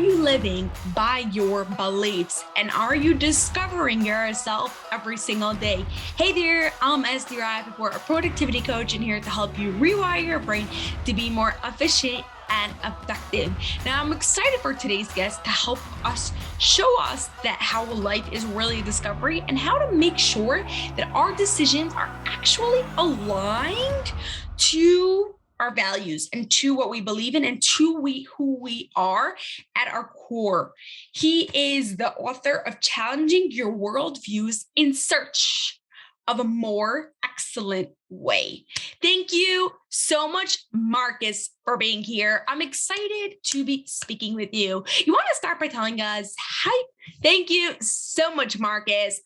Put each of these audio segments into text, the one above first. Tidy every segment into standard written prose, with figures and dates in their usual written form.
you living by your beliefs? And are you discovering yourself every single day? Hey there, I'm Esty Rappaport, a productivity coach, and here to help you rewire your brain to be more efficient and effective. Now, I'm excited for today's guest to help us show us that how life is really a discovery and how to make sure that our decisions are actually aligned to our values and to what we believe in and to who we are at our core. He is the author of Challenging Your Worldviews in Search of a More Excellent Way. Thank you so much, Marcus, for being here. I'm excited to be speaking with you. You want to start by telling us, hi. Thank you so much, Marcus.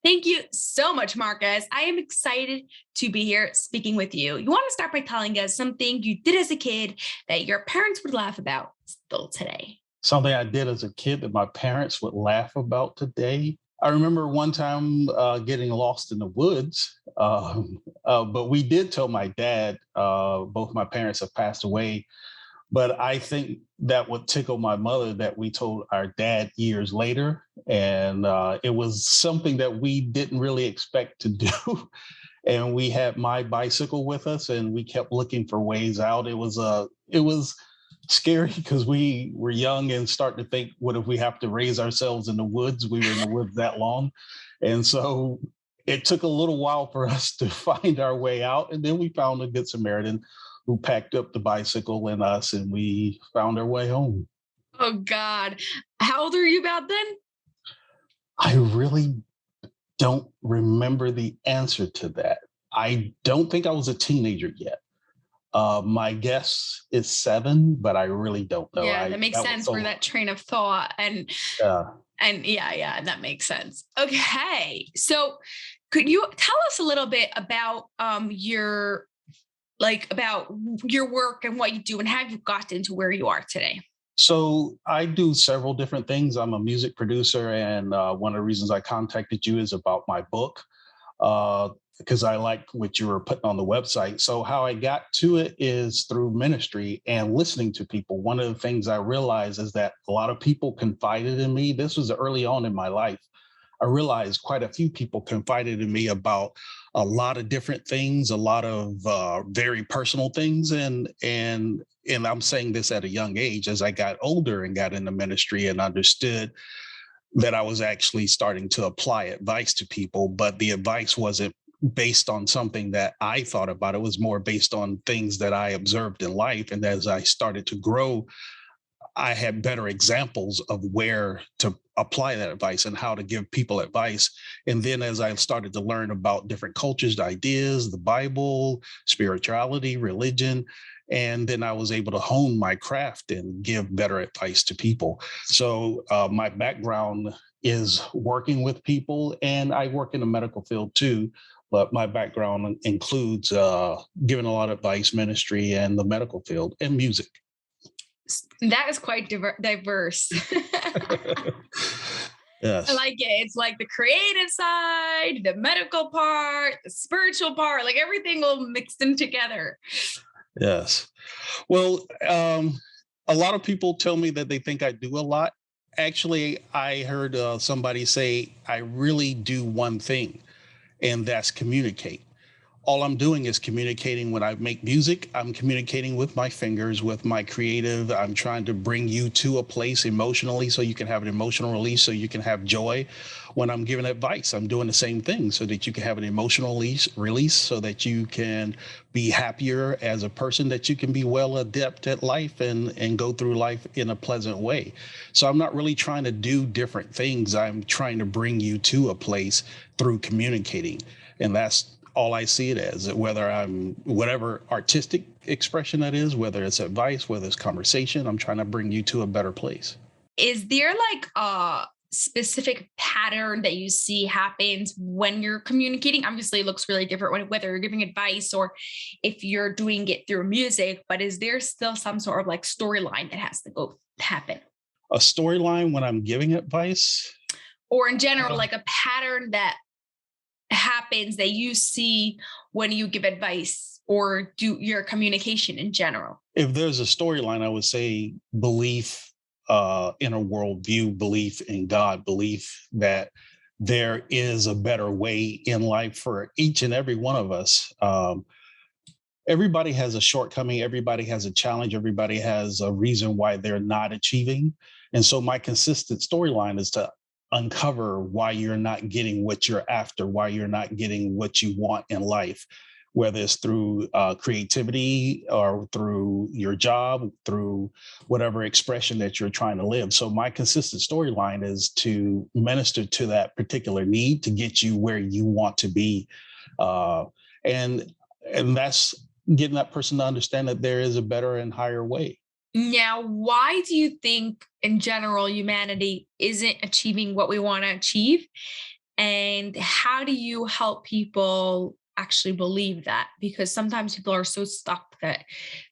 Thank you so much, Marcus. I am excited to be here speaking with you. You want to start by telling us something you did as a kid that your parents would laugh about still today? Something I did as a kid that my parents would laugh about today. I remember one time getting lost in the woods, but we did tell my dad. Both my parents have passed away, but I think that would tickle my mother that we told our dad years later. And it was something that we didn't really expect to do. And we had my bicycle with us and we kept looking for ways out. It was scary because we were young and starting to think, what if we have to raise ourselves in the woods? We were in the woods that long. And so it took a little while for us to find our way out. And then we found a good Samaritan who packed up the bicycle and us, and we found our way home. Oh, God. How old are you about then? I really don't remember the answer to that. I don't think I was a teenager yet. My guess is 7, but I really don't know. Yeah, that makes sense for that train of thought. And yeah, that makes sense. Okay. So could you tell us a little bit about your work and what you do and how you got into where you are today? So I do several different things. I'm a music producer, and one of the reasons I contacted you is about my book, because I like what you were putting on the website. So how I got to it is through ministry and listening to people. One of the things I realized is that a lot of people confided in me. This was early on in my life. I realized quite a few people confided in me about a lot of different things, a lot of very personal things, and I'm saying this at a young age. As I got older and got into ministry and understood that I was actually starting to apply advice to people, but the advice wasn't based on something that I thought about. It was more based on things that I observed in life. And as I started to grow, I had better examples of where to apply that advice and how to give people advice. And then as I started to learn about different cultures, ideas, the Bible, spirituality, religion, and then I was able to hone my craft and give better advice to people. So my background is working with people, and I work in the medical field too. But my background includes giving a lot of advice, ministry, and the medical field, and music. That is quite diverse. Yes. I like it. It's like the creative side, the medical part, the spiritual part, like everything all mixed in together. Yes. Well, a lot of people tell me that they think I do a lot. Actually, I heard somebody say I really do one thing, and that's communicate. All I'm doing is communicating. When I make music, I'm communicating with my fingers, with my creative. I'm trying to bring you to a place emotionally so you can have an emotional release, so you can have joy. When I'm giving advice, I'm doing the same thing so that you can have an emotional release so that you can be happier as a person, that you can be well adept at life and go through life in a pleasant way. So I'm not really trying to do different things. I'm trying to bring you to a place through communicating. And that's all I see it as, whether I'm whatever artistic expression that is, whether it's advice, whether it's conversation, I'm trying to bring you to a better place. Is there like a specific pattern that you see happens when you're communicating? Obviously, it looks really different whether you're giving advice or if you're doing it through music, but is there still some sort of like storyline that has to happen? A storyline when I'm giving advice? Or in general, like a pattern that happens that you see when you give advice or do your communication in general? If there's a storyline, I would say belief, inner worldview, belief in God, belief that there is a better way in life for each and every one of us. Everybody has a shortcoming, everybody has a challenge, everybody has a reason why they're not achieving. And so my consistent storyline is to uncover why you're not getting what you're after, why you're not getting what you want in life, whether it's through creativity or through your job, through whatever expression that you're trying to live. So my consistent storyline is to minister to that particular need to get you where you want to be. Uh, and and that's getting that person to understand that there is a better and higher way. Now, why do you think, in general, humanity isn't achieving what we want to achieve? And how do you help people actually believe that? Because sometimes people are so stuck that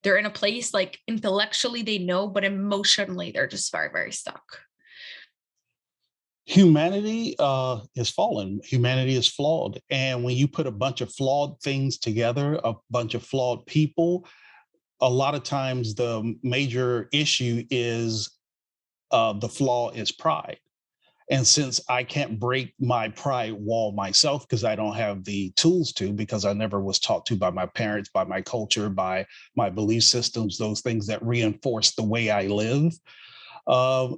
they're in a place like intellectually they know, but emotionally they're just very, very stuck. Humanity is fallen. Humanity is flawed. And when you put a bunch of flawed things together, a bunch of flawed people, a lot of times the major issue is the flaw is pride. And since I can't break my pride wall myself because I don't have the tools to, because I never was taught to by my parents, by my culture, by my belief systems, those things that reinforce the way I live.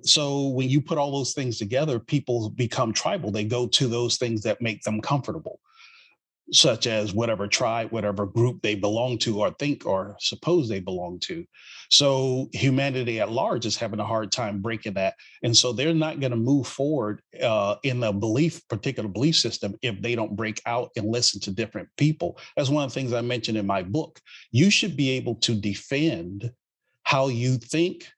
So when you put all those things together, people become tribal. They go to those things that make them comfortable, such as whatever tribe, whatever group they belong to or think or suppose they belong to. So humanity at large is having a hard time breaking that. And so they're not going to move forward in a particular belief system if they don't break out and listen to different people. That's one of the things I mentioned in my book. You should be able to defend how you think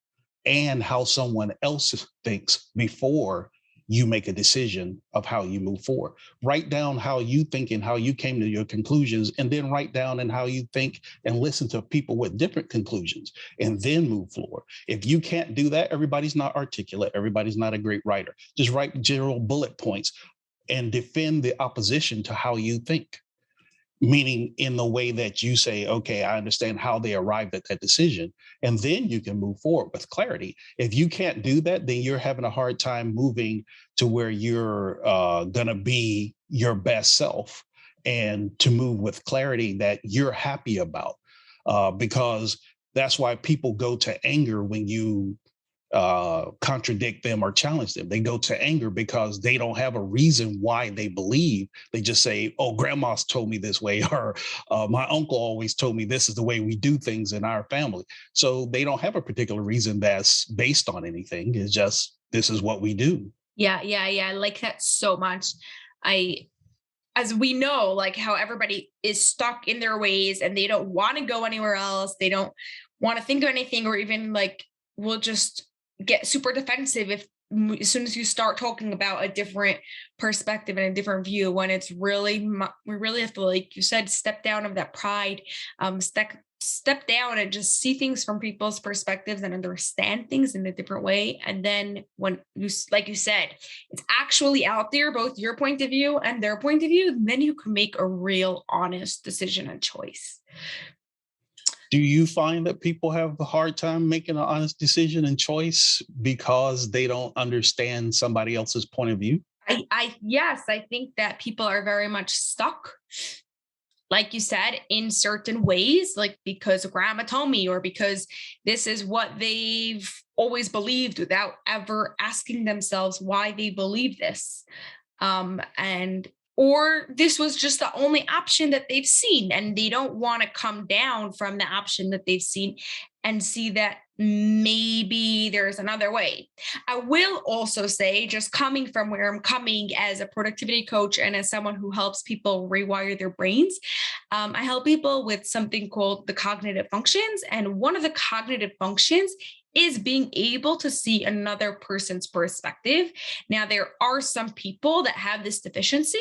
and how someone else thinks before you make a decision of how you move forward. Write down how you think and how you came to your conclusions, and then write down and how you think and listen to people with different conclusions, and then move forward. If you can't do that, everybody's not articulate, everybody's not a great writer. Just write general bullet points and defend the opposition to how you think, meaning in the way that you say, okay, I understand how they arrived at that decision. And then you can move forward with clarity. If you can't do that, then you're having a hard time moving to where you're going to be your best self and to move with clarity that you're happy about. Because that's why people go to anger when you contradict them or challenge them. They go to anger because they don't have a reason why they believe. They just say, "Oh, grandma's told me this way," or "My uncle always told me this is the way we do things in our family." So they don't have a particular reason that's based on anything. It's just this is what we do. Yeah, yeah, yeah. I like that so much. I as we know, like how everybody is stuck in their ways and they don't want to go anywhere else. They don't want to think of anything, or even like will just get super defensive if as soon as you start talking about a different perspective and a different view, when it's really we really have to, like you said, step down of that pride, step down and just see things from people's perspectives and understand things in a different way. And then when you, like you said, it's actually out there, both your point of view and their point of view, then you can make a real honest decision and choice. Do you find that people have a hard time making an honest decision and choice because they don't understand somebody else's point of view? Yes, I think that people are very much stuck, like you said, in certain ways, like because grandma told me, or because this is what they've always believed without ever asking themselves why they believe this. And or this was just the only option that they've seen, and they don't want to come down from the option that they've seen and see that maybe there's another way. I will also say, just coming from where I'm coming as a productivity coach and as someone who helps people rewire their brains, I help people with something called the cognitive functions. And one of the cognitive functions is being able to see another person's perspective. Now, there are some people that have this deficiency,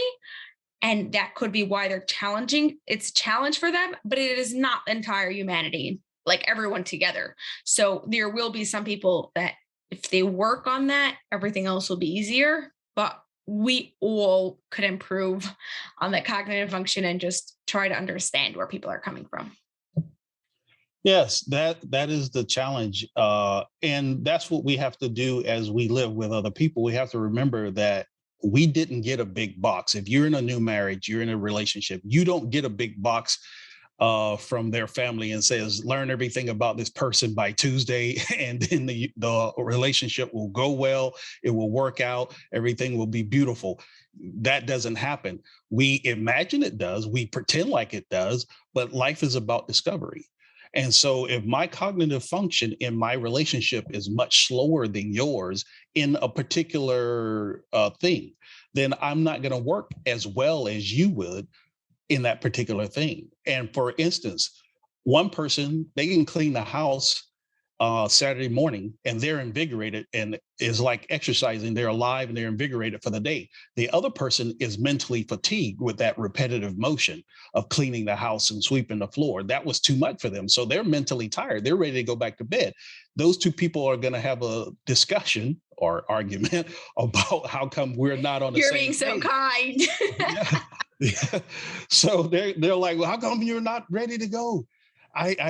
and that could be why they're challenging. It's a challenge for them, but it is not entire humanity, like everyone together. So there will be some people that if they work on that, everything else will be easier. But we all could improve on that cognitive function and just try to understand where people are coming from. Yes, that is the challenge, and that's what we have to do as we live with other people. We have to remember that we didn't get a big box. If you're in a new marriage, you're in a relationship, you don't get a big box from their family and says, "Learn everything about this person by Tuesday," and then the relationship will go well. It will work out. Everything will be beautiful. That doesn't happen. We imagine it does. We pretend like it does, but life is about discovery. And so, if my cognitive function in my relationship is much slower than yours in a particular thing, then I'm not going to work as well as you would in that particular thing. And for instance, one person, they can clean the house Saturday morning and they're invigorated and is like exercising. They're alive and they're invigorated for the day. The other person is mentally fatigued with that repetitive motion of cleaning the house and sweeping the floor. That was too much for them. So they're mentally tired. They're ready to go back to bed. Those two people are going to have a discussion or argument about how come we're not on the You're being same so page. kind. Yeah. Yeah. So they're like, well, how come you're not ready to go?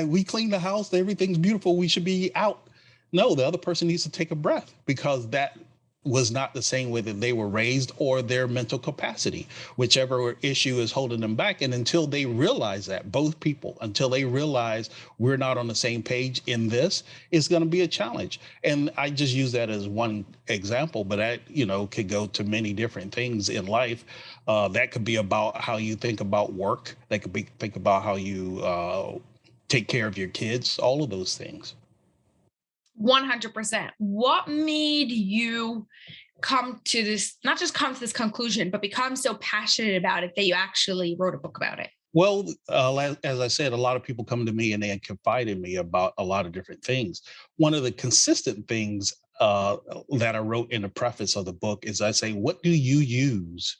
We clean the house, everything's beautiful. We should be out. No, the other person needs to take a breath because that was not the same way that they were raised or their mental capacity, whichever issue is holding them back. And until they realize that, both people, until they realize we're not on the same page in this, it's going to be a challenge. And I just use that as one example, but that, could go to many different things in life. That could be about how you think about work. That could be think about how you take care of your kids, all of those things. 100%. What made you come to this, not just come to this conclusion, but become so passionate about it that you actually wrote a book about it? Well, as I said, a lot of people come to me and they confide in me about a lot of different things. One of the consistent things that I wrote in the preface of the book is I say, what do you use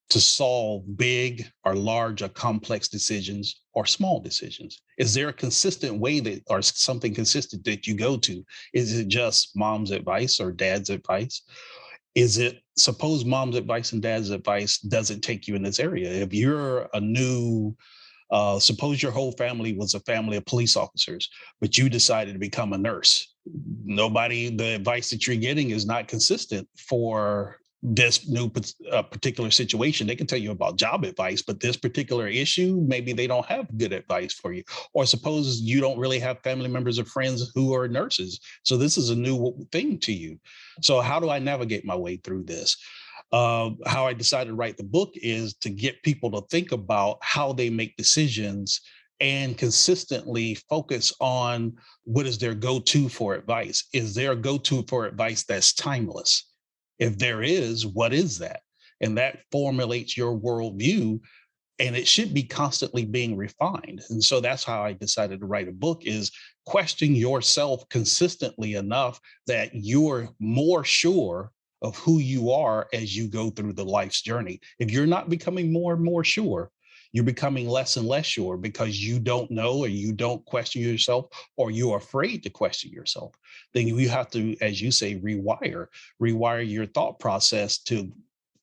to solve big or large or complex decisions or small decisions? Is there a consistent way that, or something consistent that you go to? Is it just mom's advice or dad's advice? Is it, suppose mom's advice and dad's advice doesn't take you in this area? If you're a new, suppose your whole family was a family of police officers, but you decided to become a nurse. Nobody, the advice that you're getting is not consistent for this new particular situation. They can tell you about job advice, but this particular issue, maybe they don't have good advice for you. Or suppose you don't really have family members or friends who are nurses. So this is a new thing to you. So how do I navigate my way through this? How I decided to write the book is to get people to think about how they make decisions and consistently focus on what is their go-to for advice. Is there a go-to for advice that's timeless? If there is, what is that? And that formulates your worldview, and it should be constantly being refined. And so that's how I decided to write a book: is question yourself consistently enough that you're more sure of who you are as you go through the life's journey. If you're not becoming more and more sure, you're becoming less and less sure because you don't know, or you don't question yourself, or you're afraid to question yourself. Then you have to, as you say, rewire your thought process to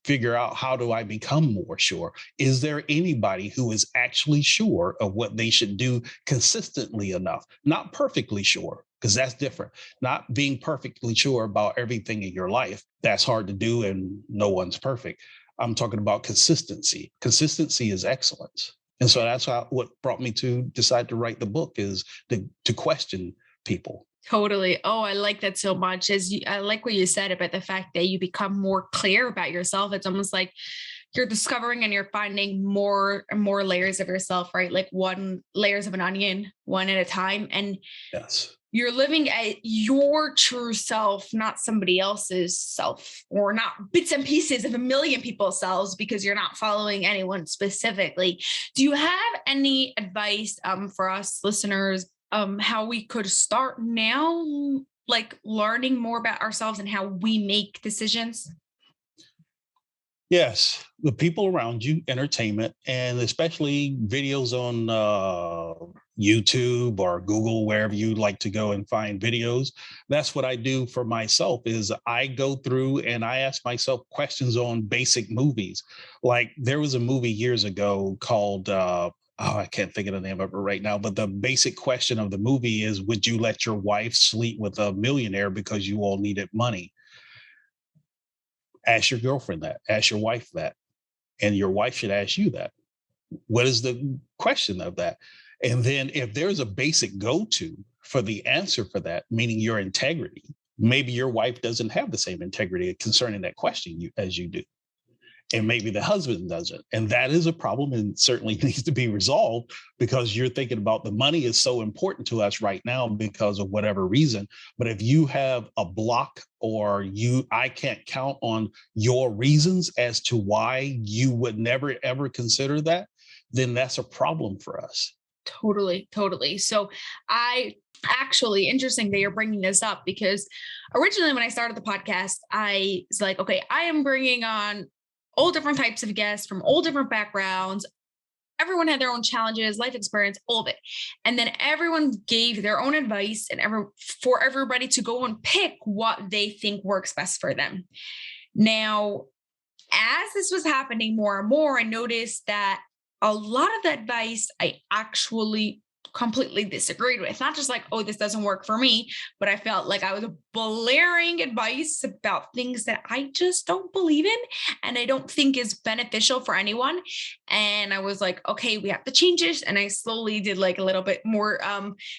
figure out, how do I become more sure? Is there anybody who is actually sure of what they should do consistently enough? Not perfectly sure, because that's different. Not being perfectly sure about everything in your life. That's hard to do, and no one's perfect. I'm talking about consistency. Consistency is excellence. And so that's what brought me to decide to write the book, is to question people. Totally. Oh, I like that so much. I like what you said about the fact that you become more clear about yourself. It's almost like you're discovering and you're finding more and more layers of yourself, right? Like one layers of an onion, one at a time. And Yes. you're living at your true self, not somebody else's self, or not bits and pieces of a million people's selves, because you're not following anyone specifically. Do you have any advice for us listeners, how we could start now, like learning more about ourselves and how we make decisions? Yes, the people around you, entertainment, and especially videos on YouTube or Google, wherever you like to go and find videos. That's what I do for myself. Is I go through and I ask myself questions on basic movies. Like, there was a movie years ago called oh, I can't think of the name of it right now, but the basic question of the movie is, would you let your wife sleep with a millionaire because you all needed money? Ask your girlfriend that, ask your wife that, and your wife should ask you that. What is the question of that? And then if there's a basic go-to for the answer for that, meaning your integrity, maybe your wife doesn't have the same integrity concerning that question as you do. And maybe the husband doesn't. And that is a problem and certainly needs to be resolved, because you're thinking about the money is so important to us right now because of whatever reason. But if you have a block, or I can't count on your reasons as to why you would never ever consider that, then that's a problem for us. Totally, totally. So I actually, interesting that you're bringing this up, because originally when I started the podcast, I was like, okay, I am bringing on all different types of guests from all different backgrounds. Everyone had their own challenges, life experience, all of it. And then everyone gave their own advice, and for everybody to go and pick what they think works best for them. Now, as this was happening more and more, I noticed that a lot of the advice I actually completely disagreed with. Not just like, oh, this doesn't work for me, but I felt like I was blaring advice about things that I just don't believe in and I don't think is beneficial for anyone. And I was like, okay, we have to change this. And I slowly did like a little bit more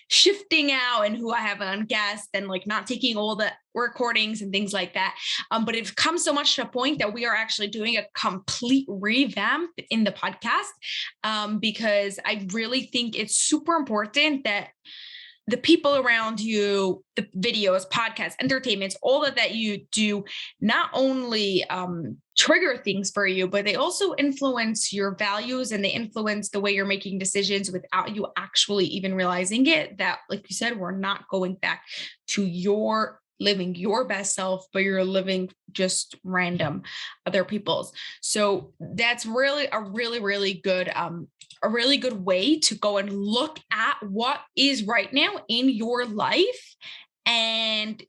shifting out and who I have on guest, and like not taking all the recordings and things like that. But it comes so much to a point that we are actually doing a complete revamp in the podcast, because I really think it's super important that the people around you, the videos, podcasts, entertainments, all of that you do, not only trigger things for you, but they also influence your values, and they influence the way you're making decisions without you actually even realizing it. That, like you said, we're not going back to your living your best self, but you're living just random other people's. So that's really a really good a really good way to go and look at what is right now in your life, and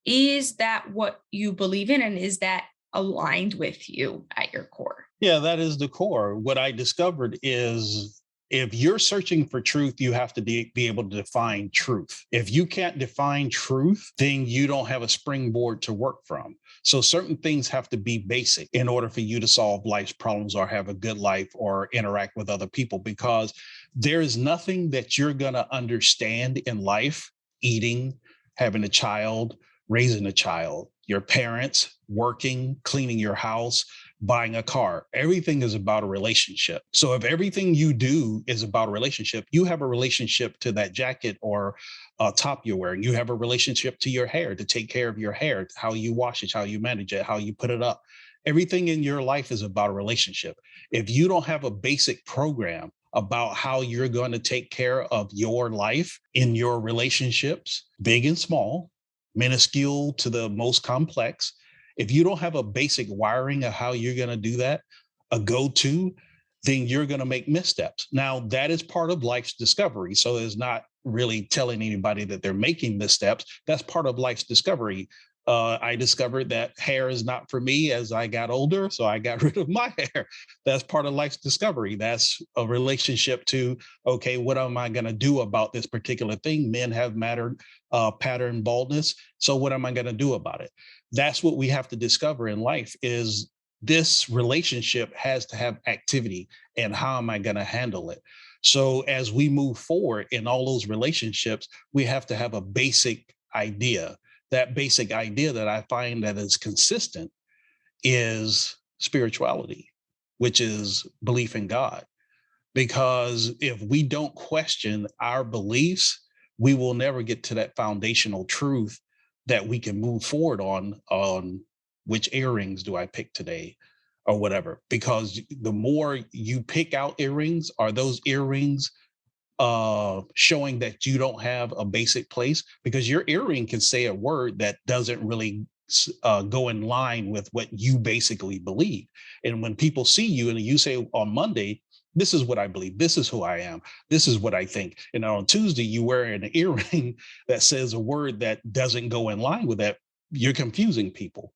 is that what you believe in, and is that aligned with you at your core? Yeah, that is the core. What I discovered is, if you're searching for truth, you have to be able to define truth. If you can't define truth, then you don't have a springboard to work from. So certain things have to be basic in order for you to solve life's problems or have a good life or interact with other people, because there is nothing that you're going to understand in life: eating, having a child, raising a child, your parents, working, cleaning your house, buying a car. Everything is about a relationship. So if everything you do is about a relationship, you have a relationship to that jacket or top you're wearing. You have a relationship to your hair, to take care of your hair, how you wash it, how you manage it, how you put it up. Everything in your life is about a relationship. If you don't have a basic program about how you're going to take care of your life in your relationships, big and small, minuscule to the most complex, if you don't have a basic wiring of how you're going to do that, a go-to, then you're going to make missteps. Now, that is part of life's discovery. So it's not really telling anybody that they're making missteps. That's part of life's discovery. I discovered that hair is not for me as I got older, so I got rid of my hair. That's part of life's discovery. That's a relationship to, okay, what am I going to do about this particular thing? Men have pattern baldness. So what am I going to do about it? That's what we have to discover in life, is this relationship has to have activity, and how am I going to handle it? So as we move forward in all those relationships, we have to have a basic idea. That basic idea that I find that is consistent is spirituality, which is belief in God. Because if we don't question our beliefs, we will never get to that foundational truth that we can move forward on which earrings do I pick today or whatever. Because the more you pick out earrings, are those earrings showing that you don't have a basic place? Because your earring can say a word that doesn't really go in line with what you basically believe. And when people see you and you say on Monday, this is what I believe, this is who I am, this is what I think, and on Tuesday you wear an earring that says a word that doesn't go in line with that, you're confusing people.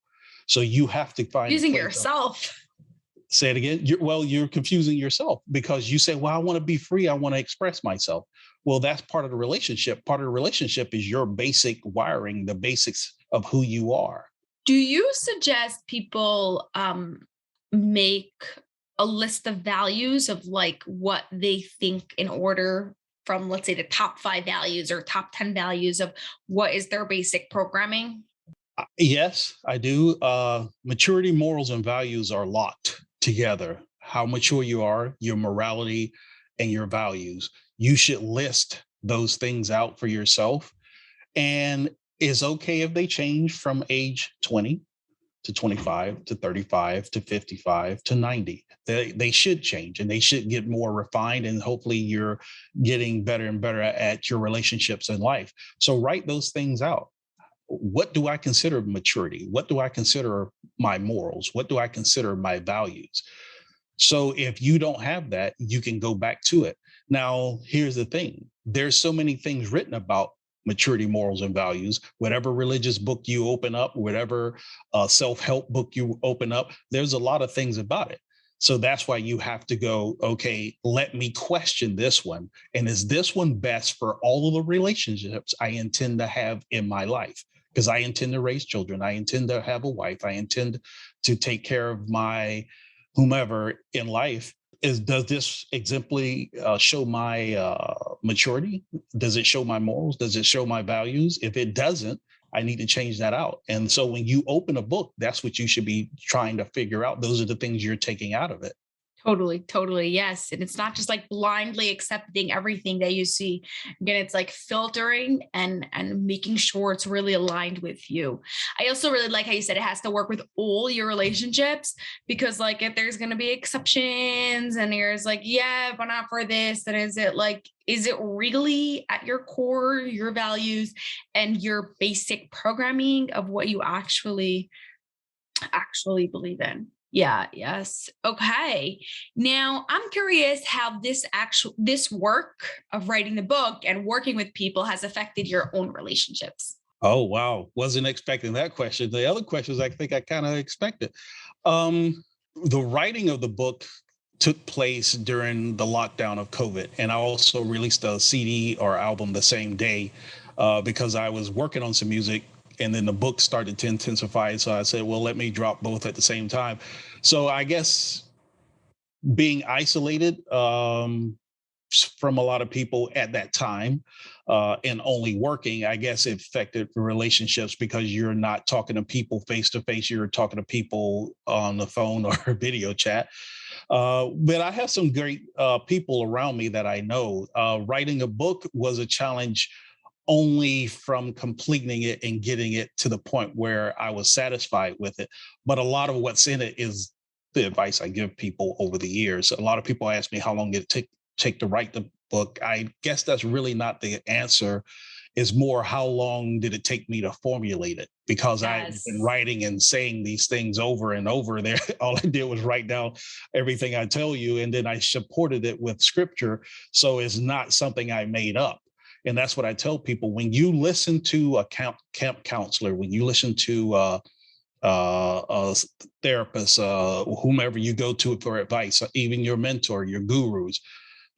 So you have to find a Using place of, yourself. Say it again. You're confusing yourself because you say, well, I want to be free. I want to express myself. Well, that's part of the relationship. Part of the relationship is your basic wiring, the basics of who you are. Do you suggest people make a list of values of like what they think in order from, let's say, the top 5 values or top 10 values of what is their basic programming? Yes, I do. Maturity, morals, and values are locked together. How mature you are, your morality, and your values. You should list those things out for yourself. And it's okay if they change from age 20 to 25 to 35 to 55 to 90. They should change and they should get more refined. And hopefully, you're getting better and better at your relationships in life. So, write those things out. What do I consider maturity? What do I consider my morals? What do I consider my values? So if you don't have that, you can go back to it. Now, here's the thing. There's so many things written about maturity, morals, and values. Whatever religious book you open up, whatever self-help book you open up, there's a lot of things about it. So that's why you have to go, okay, let me question this one. And is this one best for all of the relationships I intend to have in my life? Because I intend to raise children. I intend to have a wife. I intend to take care of my whomever in life. Does this exemplary show my maturity? Does it show my morals? Does it show my values? If it doesn't, I need to change that out. And so when you open a book, that's what you should be trying to figure out. Those are the things you're taking out of it. Totally, totally. Yes. And it's not just like blindly accepting everything that you see. Again, it's like filtering and making sure it's really aligned with you. I also really like how you said it has to work with all your relationships because like if there's gonna be exceptions and there's like, yeah, but not for this, then is it really at your core, your values and your basic programming of what you actually believe in? Yeah, yes. Okay. Now, I'm curious how this work of writing the book and working with people has affected your own relationships. Oh, wow. Wasn't expecting that question. The other questions I think I kind of expected. Um, the writing of the book took place during the lockdown of COVID. And I also released a CD or album the same day because I was working on some music and then the book started to intensify. So I said, well, let me drop both at the same time. So I guess being isolated from a lot of people at that time and only working, I guess it affected relationships because you're not talking to people face to face. You're talking to people on the phone or video chat. But I have some great people around me that I know. Writing a book was a challenge only from completing it and getting it to the point where I was satisfied with it. But a lot of what's in it is the advice I give people over the years. A lot of people ask me how long did it take to write the book. I guess that's really not the answer. Is more how long did it take me to formulate it? Because I've been Yes. writing and saying these things over and over. There, all I did was write down everything I tell you, and then I supported it with scripture. So it's not something I made up. And that's what I tell people. When you listen to a camp counselor, when you listen to a therapist, whomever you go to for advice, even your mentor, your gurus,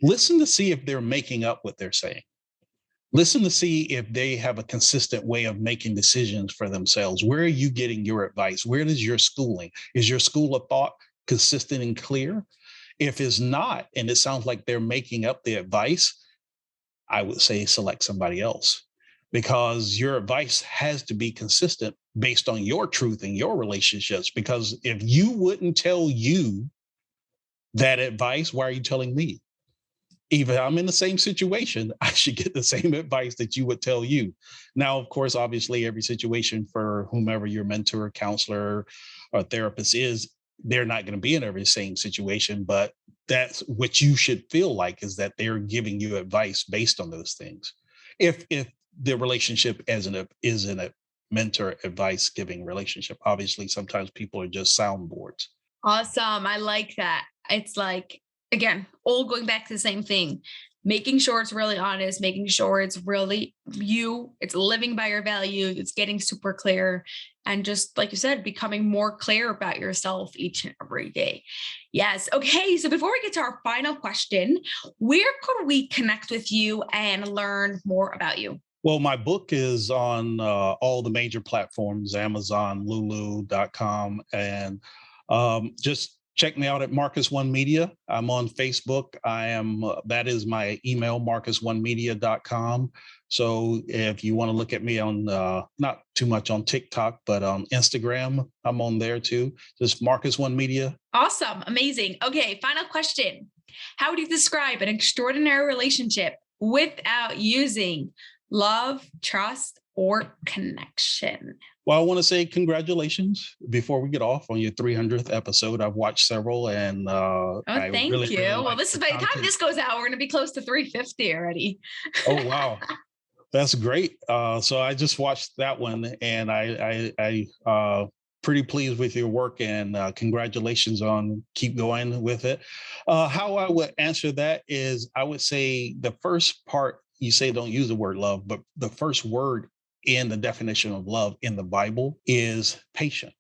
listen to see if they're making up what they're saying. Listen to see if they have a consistent way of making decisions for themselves. Where are you getting your advice? Where is your schooling? Is your school of thought consistent and clear? If it's not, and it sounds like they're making up the advice, I would say select somebody else because your advice has to be consistent based on your truth and your relationships. Because if you wouldn't tell you that advice, why are you telling me? If I'm in the same situation, I should get the same advice that you would tell you. Now, of course, obviously, every situation for whomever your mentor, counselor, or therapist is, they're not going to be in every same situation, but that's what you should feel like is that they're giving you advice based on those things. If the relationship is in a mentor advice giving relationship, obviously sometimes people are just soundboards. Awesome. I like that. It's like, again, all going back to the same thing, making sure it's really honest, making sure it's really you, it's living by your values, it's getting super clear. and just like you said, becoming more clear about yourself each and every day. Yes. Okay. So before we get to our final question, where could we connect with you and learn more about you? Well, my book is on all the major platforms, Amazon, Lulu.com, and just check me out at Marcus One Media. I'm on Facebook. That is my email, marcus1media.com. So if you want to look at me on, not too much on TikTok, but on Instagram, I'm on there too. Just Marcus One Media. Awesome. Amazing. Okay. Final question. How would you describe an extraordinary relationship without using love, trust, or connection? Well, I want to say congratulations before we get off on your 300th episode. I've watched several, and Oh, I thank really, you. really Well, like this is the by the time content. this goes out, we're going to be close to 350 already. Oh, wow. That's great. So I just watched that one, and I pretty pleased with your work, and congratulations on keep going with it. How I would answer that is, I would say the first part, you say don't use the word love, but the first word in the definition of love in the Bible is patient.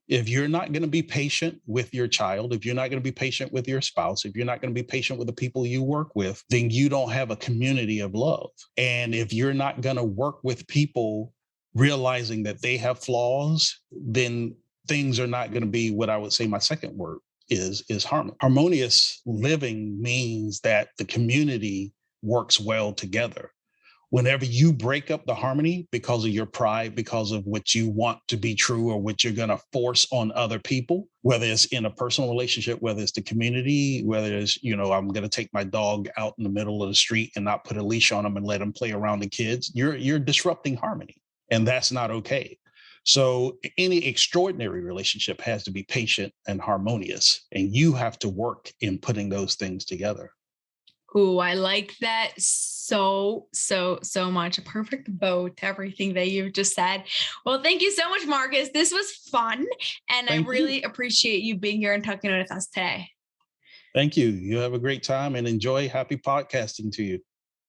If you're not going to be patient with your child, if you're not going to be patient with your spouse, if you're not going to be patient with the people you work with, then you don't have a community of love. And if you're not going to work with people realizing that they have flaws, then things are not going to be what I would say my second word is harmony. Harmonious living means that the community works well together. Whenever you break up the harmony because of your pride, because of what you want to be true or what you're going to force on other people, whether it's in a personal relationship, whether it's the community, whether it's, I'm going to take my dog out in the middle of the street and not put a leash on him and let him play around the kids, you're disrupting harmony, and that's not okay. So any extraordinary relationship has to be patient and harmonious, and you have to work in putting those things together. Ooh, I like that so much. A perfect bow to everything that you've just said. Well, thank you so much, Marcus. This was fun, and I Thank you. really appreciate you being here and talking with us today. Thank you. You have a great time and enjoy. Happy podcasting to you.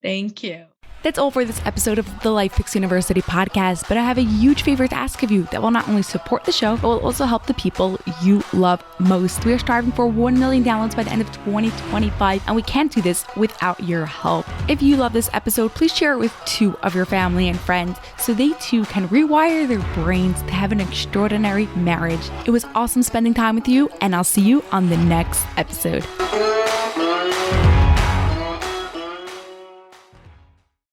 Thank you. That's all for this episode of the Life Picks University podcast, but I have a huge favor to ask of you that will not only support the show, but will also help the people you love most. We are striving for 1 million downloads by the end of 2025, and we can't do this without your help. If you love this episode, please share it with 2 of your family and friends so they too can rewire their brains to have an extraordinary marriage. It was awesome spending time with you, and I'll see you on the next episode.